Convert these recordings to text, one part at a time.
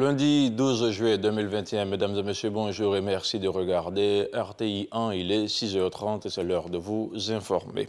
Lundi 12 juillet 2021, mesdames et messieurs, bonjour et merci de regarder RTI 1. Il est 6h30 et c'est l'heure de vous informer.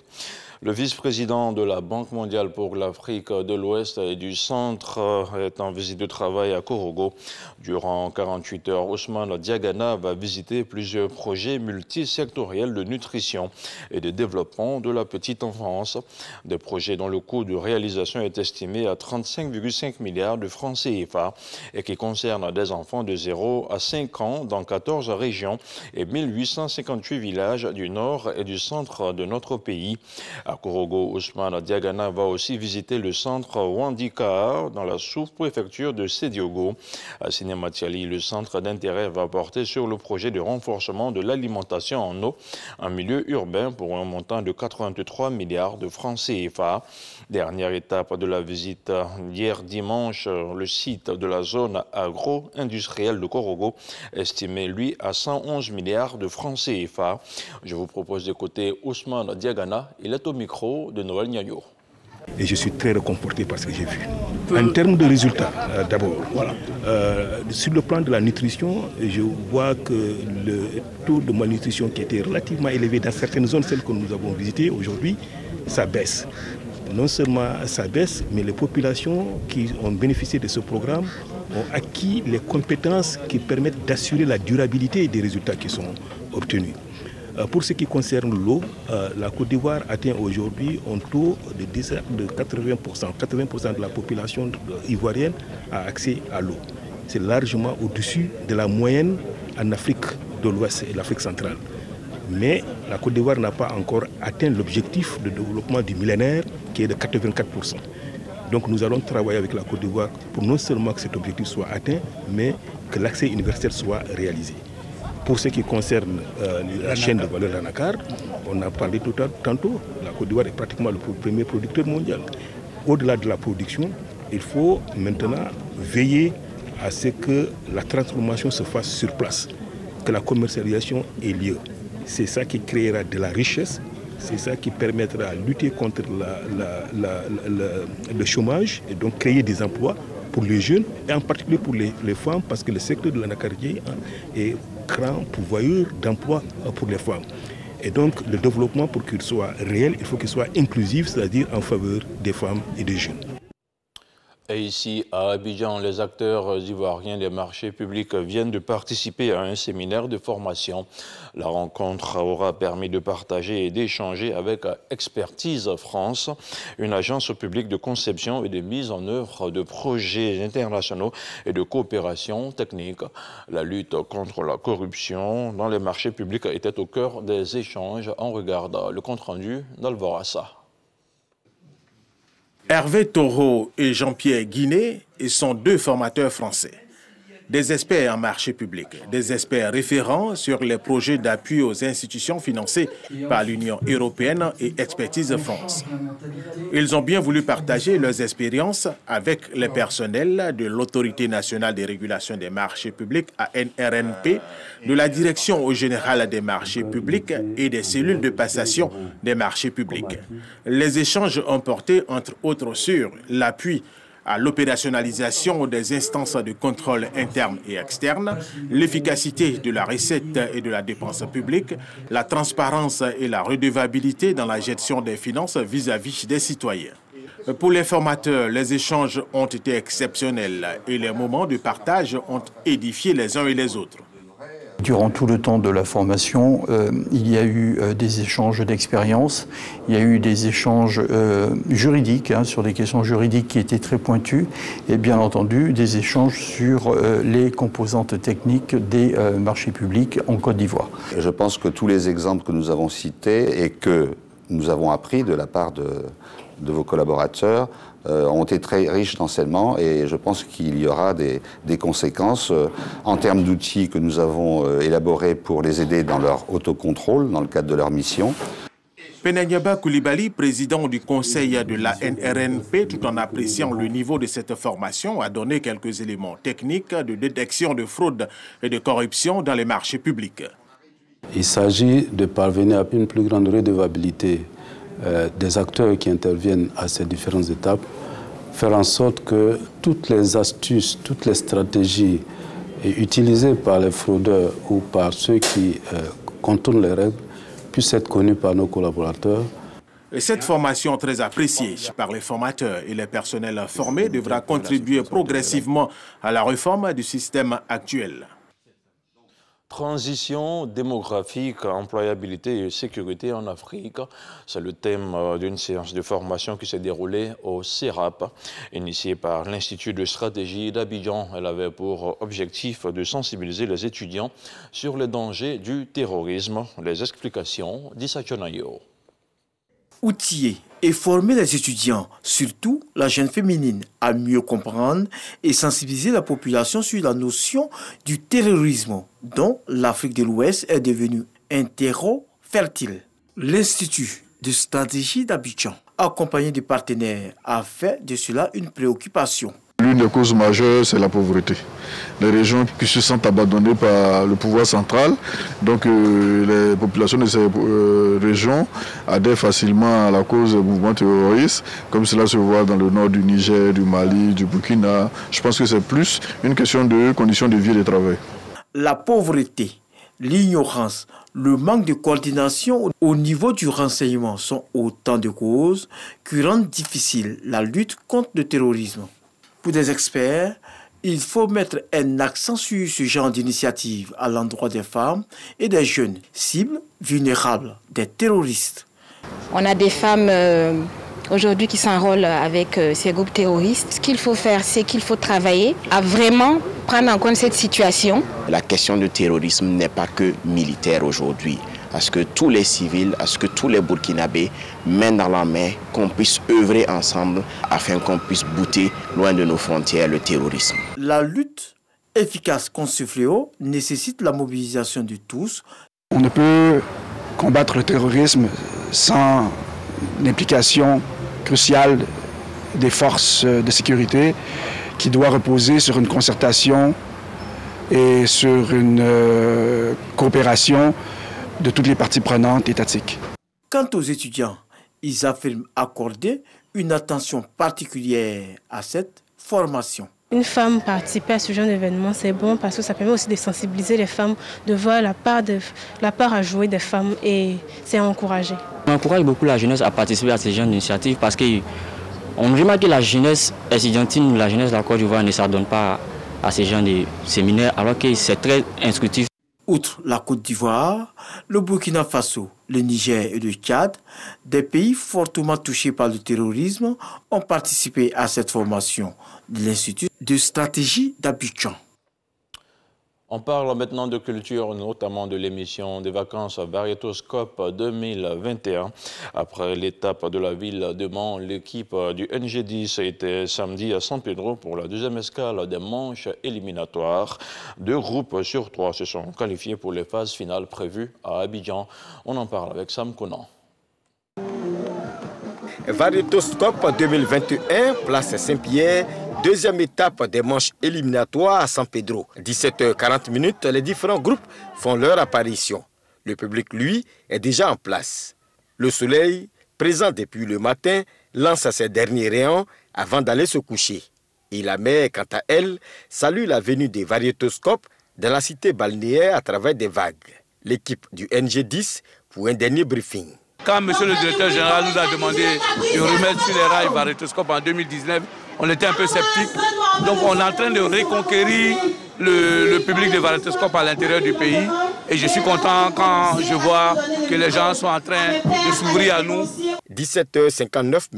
Le vice-président de la Banque mondiale pour l'Afrique de l'Ouest et du Centre est en visite de travail à Korogo. Durant 48 heures, Ousmane Diagana va visiter plusieurs projets multisectoriels de nutrition et de développement de la petite enfance. Des projets dont le coût de réalisation est estimé à 35,5 milliards de francs CFA et qui concernent des enfants de 0 à 5 ans dans 14 régions et 1858 villages du nord et du centre de notre pays. À Korogo, Ousmane Diagana va aussi visiter le centre Wandika dans la sous-préfecture de Sédiogo. À Sinématiali, le centre d'intérêt va porter sur le projet de renforcement de l'alimentation en eau en milieu urbain pour un montant de 83 milliards de francs CFA. Dernière étape de la visite hier dimanche, le site de la zone agro-industrielle de Korogo, estimé lui à 111 milliards de francs CFA. Je vous propose d'écouter Ousmane Diagana. Il est au micro de Noël Niagno. Et je suis très réconforté par ce que j'ai vu. En termes de résultats, d'abord, sur le plan de la nutrition, je vois que le taux de malnutrition qui était relativement élevé dans certaines zones, celles que nous avons visitées aujourd'hui, ça baisse. Non seulement ça baisse, mais les populations qui ont bénéficié de ce programme ont acquis les compétences qui permettent d'assurer la durabilité des résultats qui sont obtenus. Pour ce qui concerne l'eau, la Côte d'Ivoire atteint aujourd'hui un taux de 80%. 80% de la population ivoirienne a accès à l'eau. C'est largement au-dessus de la moyenne en Afrique de l'Ouest et l'Afrique centrale. Mais la Côte d'Ivoire n'a pas encore atteint l'objectif de développement du millénaire qui est de 84%. Donc nous allons travailler avec la Côte d'Ivoire pour non seulement que cet objectif soit atteint, mais que l'accès universel soit réalisé. Pour ce qui concerne la chaîne de valeur d'Anakar, on a parlé tantôt, la Côte d'Ivoire est pratiquement le premier producteur mondial. Au-delà de la production, il faut maintenant veiller à ce que la transformation se fasse sur place, que la commercialisation ait lieu. C'est ça qui créera de la richesse, c'est ça qui permettra de lutter contre le chômage et donc créer des emplois pour les jeunes et en particulier pour les femmes parce que le secteur de l'anacardier est grand pourvoyeur d'emplois pour les femmes. Et donc le développement pour qu'il soit réel, il faut qu'il soit inclusif, c'est-à-dire en faveur des femmes et des jeunes. Et ici, à Abidjan, les acteurs ivoiriens des marchés publics viennent de participer à un séminaire de formation. La rencontre aura permis de partager et d'échanger avec Expertise France, une agence publique de conception et de mise en œuvre de projets internationaux et de coopération technique. La lutte contre la corruption dans les marchés publics était au cœur des échanges. On regarde le compte-rendu d'Alvorassa. Hervé Taureau et Jean-Pierre Guinet sont deux formateurs français. Des experts en marché public, des experts référents sur les projets d'appui aux institutions financées par l'Union européenne et Expertise France. Ils ont bien voulu partager leurs expériences avec les personnels de l'Autorité nationale des régulations des marchés publics, ANRNP, de la Direction générale des marchés publics et des cellules de passation des marchés publics. Les échanges ont porté entre autres sur l'appui à l'opérationnalisation des instances de contrôle interne et externe, l'efficacité de la recette et de la dépense publique, la transparence et la redevabilité dans la gestion des finances vis-à-vis des citoyens. Pour les formateurs, les échanges ont été exceptionnels et les moments de partage ont édifié les uns et les autres. Durant tout le temps de la formation, il y a eu des échanges d'expérience, il y a eu des échanges juridiques, sur des questions juridiques qui étaient très pointues, et bien entendu des échanges sur les composantes techniques des marchés publics en Côte d'Ivoire. Je pense que tous les exemples que nous avons cités et que nous avons appris de la part de vos collaborateurs ont été très riches d'enseignements et je pense qu'il y aura des conséquences en termes d'outils que nous avons élaborés pour les aider dans leur autocontrôle, dans le cadre de leur mission. Penanyaba Koulibaly, président du conseil de la NRNP, tout en appréciant le niveau de cette formation, a donné quelques éléments techniques de détection de fraude et de corruption dans les marchés publics. Il s'agit de parvenir à une plus grande redevabilité des acteurs qui interviennent à ces différentes étapes faire en sorte que toutes les astuces, toutes les stratégies utilisées par les fraudeurs ou par ceux qui contournent les règles puissent être connues par nos collaborateurs. Et cette formation très appréciée par les formateurs et les personnels formés devra contribuer progressivement à la réforme du système actuel. Transition démographique, employabilité et sécurité en Afrique, c'est le thème d'une séance de formation qui s'est déroulée au CERAP, initiée par l'Institut de stratégie d'Abidjan. Elle avait pour objectif de sensibiliser les étudiants sur les dangers du terrorisme. Les explications d'Issa Chonayo. Outiller et former les étudiants, surtout la jeune féminine, à mieux comprendre et sensibiliser la population sur la notion du terrorisme dont l'Afrique de l'Ouest est devenue un terreau fertile. L'Institut de stratégie d'Abidjan, accompagné de partenaires, a fait de cela une préoccupation. L'une des causes majeures, c'est la pauvreté. Les régions qui se sentent abandonnées par le pouvoir central, donc les populations de ces régions adhèrent facilement à la cause des mouvements terroristes, comme cela se voit dans le nord du Niger, du Mali, du Burkina. Je pense que c'est plus une question de conditions de vie et de travail. La pauvreté, l'ignorance, le manque de coordination au niveau du renseignement sont autant de causes qui rendent difficile la lutte contre le terrorisme. Pour des experts, il faut mettre un accent sur ce genre d'initiative à l'endroit des femmes et des jeunes, cibles vulnérables des terroristes. On a des femmes aujourd'hui qui s'enrôlent avec ces groupes terroristes. Ce qu'il faut faire, c'est qu'il faut travailler à vraiment prendre en compte cette situation. La question du terrorisme n'est pas que militaire aujourd'hui. À ce que tous les civils, à ce que tous les Burkinabés, main dans la main, qu'on puisse œuvrer ensemble afin qu'on puisse bouter loin de nos frontières le terrorisme. La lutte efficace contre ce fléau nécessite la mobilisation de tous. On ne peut combattre le terrorisme sans l'implication cruciale des forces de sécurité qui doit reposer sur une concertation et sur une coopération de toutes les parties prenantes étatiques. Quant aux étudiants, ils affirment accorder une attention particulière à cette formation. Une femme participer à ce genre d'événement, c'est bon parce que ça permet aussi de sensibiliser les femmes, de voir la part à jouer des femmes et c'est encouragé. On encourage beaucoup la jeunesse à participer à ce genre d'initiatives parce qu'on remarque que la jeunesse estudiantine, la jeunesse de la Côte d'Ivoire ne s'adonne pas à ce genre de séminaires alors que c'est très instructif. Outre la Côte d'Ivoire, le Burkina Faso, le Niger et le Tchad, des pays fortement touchés par le terrorisme, ont participé à cette formation de l'Institut de stratégie d'Abidjan. On parle maintenant de culture, notamment de l'émission des vacances Variétoscope 2021. Après l'étape de la ville de Mans, l'équipe du NG10 était samedi à San Pedro pour la deuxième escale des manches éliminatoires. 2 groupes sur 3 se sont qualifiés pour les phases finales prévues à Abidjan. On en parle avec Sam Conan. Variétoscope 2021, place Saint-Pierre. Deuxième étape des manches éliminatoires à San Pedro. 17h40, les différents groupes font leur apparition. Le public, lui, est déjà en place. Le soleil, présent depuis le matin, lance ses derniers rayons avant d'aller se coucher. Et la mer, quant à elle, salue la venue des variétoscopes dans la cité balnéaire à travers des vagues. L'équipe du NG10 pour un dernier briefing. Quand M. le directeur général nous a demandé de remettre sur les rails variétoscope en 2019, on était un peu sceptique. Donc on est en train de reconquérir le public de variétoscope à l'intérieur du pays. Et je suis content quand je vois que les gens sont en train de s'ouvrir à nous. 17h59,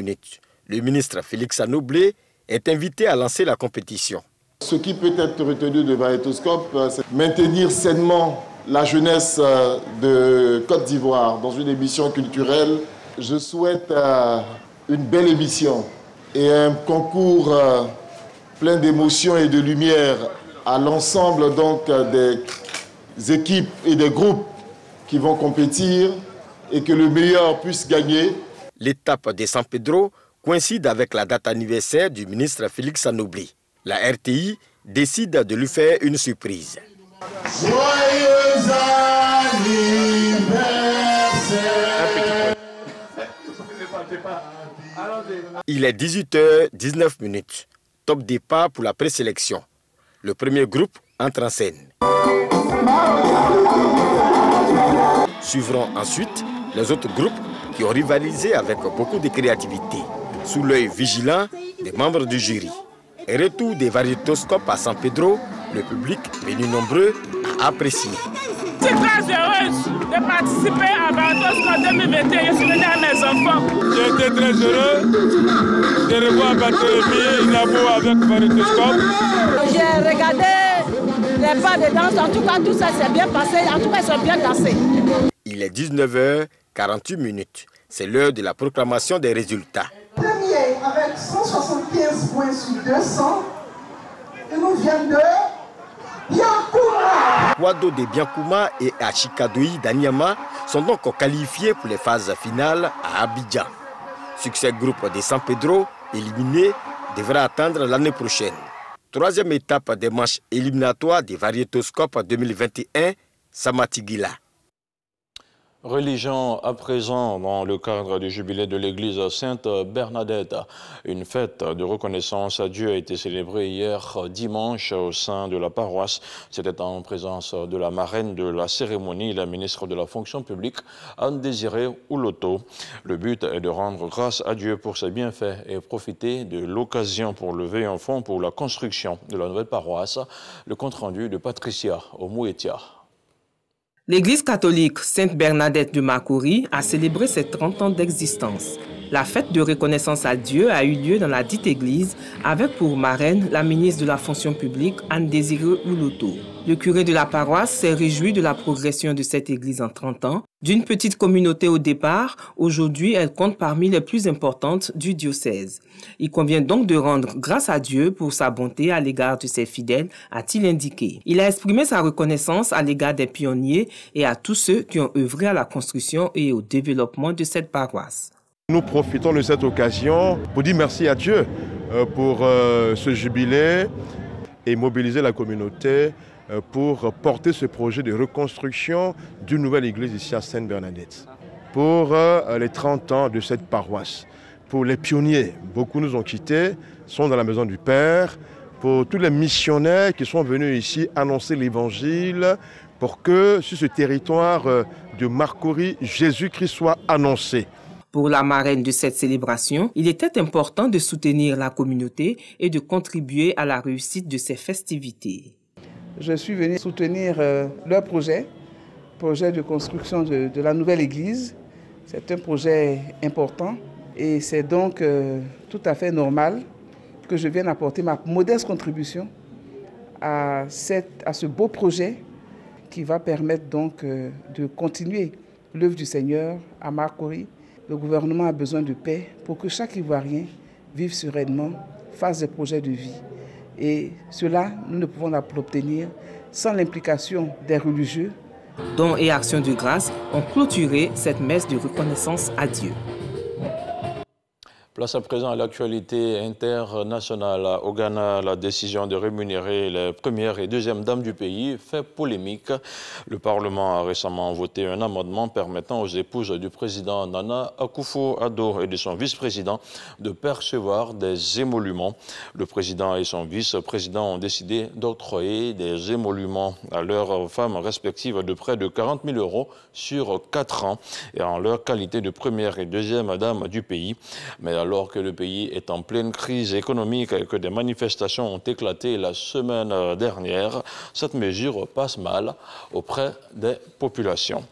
le ministre Félix Anoblé est invité à lancer la compétition. Ce qui peut être retenu de variétoscope, c'est maintenir sainement la jeunesse de Côte d'Ivoire dans une émission culturelle. Je souhaite une belle émission et un concours plein d'émotions et de lumière à l'ensemble donc des équipes et des groupes qui vont compétir et que le meilleur puisse gagner. L'étape de San Pedro coïncide avec la date anniversaire du ministre Félix Anoblé. La RTI décide de lui faire une surprise. Joyeux anniversaire. Il est 18h19. Top départ pour la présélection. Le premier groupe entre en scène. Suivront ensuite les autres groupes qui ont rivalisé avec beaucoup de créativité, sous l'œil vigilant des membres du jury. Retour des variétoscopes à San Pedro, le public venu nombreux a apprécié. Je suis très heureuse de participer à Variétoscope 2021. Je suis venue à mes enfants. J'ai été très heureux de revoir Barthélemy Nabo avec Variétoscope. J'ai regardé les pas de danse. En tout cas, tout ça s'est bien passé. En tout cas, ils sont bien dansés. Il est 19h48. C'est l'heure de la proclamation des résultats. Premier avec 175 points sur 200. Et nous viennent de Biancouma. Wado de Biancouma et Achikadoui d'Anyama sont donc qualifiés pour les phases finales à Abidjan. Succès groupe de San Pedro, éliminé, devra attendre l'année prochaine. Troisième étape des manches éliminatoires des Variétoscopes 2021, Samatigila. Religion à présent dans le cadre du jubilé de l'église Sainte-Bernadette. Une fête de reconnaissance à Dieu a été célébrée hier dimanche au sein de la paroisse. C'était en présence de la marraine de la cérémonie, la ministre de la fonction publique, Anne-Désirée Ouloto. Le but est de rendre grâce à Dieu pour ses bienfaits et profiter de l'occasion pour lever un fonds pour la construction de la nouvelle paroisse. Le compte-rendu de Patricia Omouetia. L'église catholique Sainte-Bernadette de Makori a célébré ses 30 ans d'existence. La fête de reconnaissance à Dieu a eu lieu dans la dite église avec pour marraine la ministre de la fonction publique Anne-Désirée Ouloto. Le curé de la paroisse s'est réjoui de la progression de cette église en 30 ans. D'une petite communauté au départ, aujourd'hui elle compte parmi les plus importantes du diocèse. Il convient donc de rendre grâce à Dieu pour sa bonté à l'égard de ses fidèles, a-t-il indiqué. Il a exprimé sa reconnaissance à l'égard des pionniers et à tous ceux qui ont œuvré à la construction et au développement de cette paroisse. Nous profitons de cette occasion pour dire merci à Dieu pour ce jubilé et mobiliser la communauté pour porter ce projet de reconstruction d'une nouvelle église ici à Sainte-Bernadette. Pour les 30 ans de cette paroisse, pour les pionniers, beaucoup nous ont quittés, sont dans la maison du Père, pour tous les missionnaires qui sont venus ici annoncer l'évangile, pour que sur ce territoire de Makori, Jésus-Christ soit annoncé. Pour la marraine de cette célébration, il était important de soutenir la communauté et de contribuer à la réussite de ces festivités. Je suis venu soutenir leur projet de construction de la nouvelle église. C'est un projet important et c'est donc tout à fait normal que je vienne apporter ma modeste contribution à ce beau projet qui va permettre donc de continuer l'œuvre du Seigneur à Makori. Le gouvernement a besoin de paix pour que chaque Ivoirien vive sereinement, fasse des projets de vie. Et cela, nous ne pouvons l'obtenir sans l'implication des religieux. Dons et actions de grâce ont clôturé cette messe de reconnaissance à Dieu. Place à présent à l'actualité internationale. Au Ghana, la décision de rémunérer les premières et deuxièmes dames du pays fait polémique. Le Parlement a récemment voté un amendement permettant aux épouses du président Nana Akufo-Addo et de son vice-président de percevoir des émoluments. Le président et son vice-président ont décidé d'octroyer des émoluments à leurs femmes respectives de près de 40 000 € sur 4 ans et en leur qualité de première et deuxième dame du pays. Mais alors que le pays est en pleine crise économique et que des manifestations ont éclaté la semaine dernière, cette mesure passe mal auprès des populations.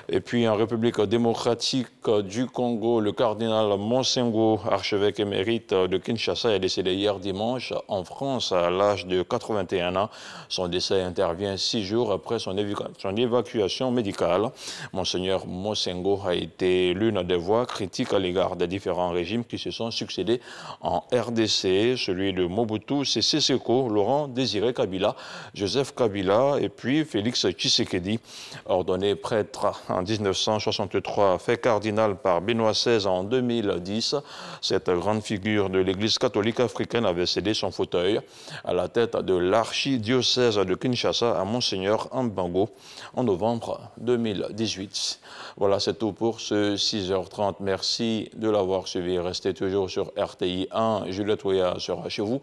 Et puis en République démocratique du Congo, le cardinal Monsengo, archevêque émérite de Kinshasa, est décédé hier dimanche en France à l'âge de 81 ans. Son décès intervient 6 jours après son évacuation médicale. Monseigneur Monsengo a été l'une des voix critiques à l'égard des différents régimes qui se se sont succédés en RDC, celui de Mobutu Sese Seko, Laurent Désiré Kabila, Joseph Kabila et puis Félix Tshisekedi, ordonné prêtre en 1963, fait cardinal par Benoît XVI en 2010. Cette grande figure de l'Église catholique africaine avait cédé son fauteuil à la tête de l'archidiocèse de Kinshasa à Monseigneur Mbango en novembre 2018. Voilà, c'est tout pour ce 6h30. Merci de l'avoir suivi. Restez toujours sur RTI 1. Juliette Ouya sera chez vous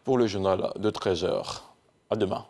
pour le journal de 13h. À demain.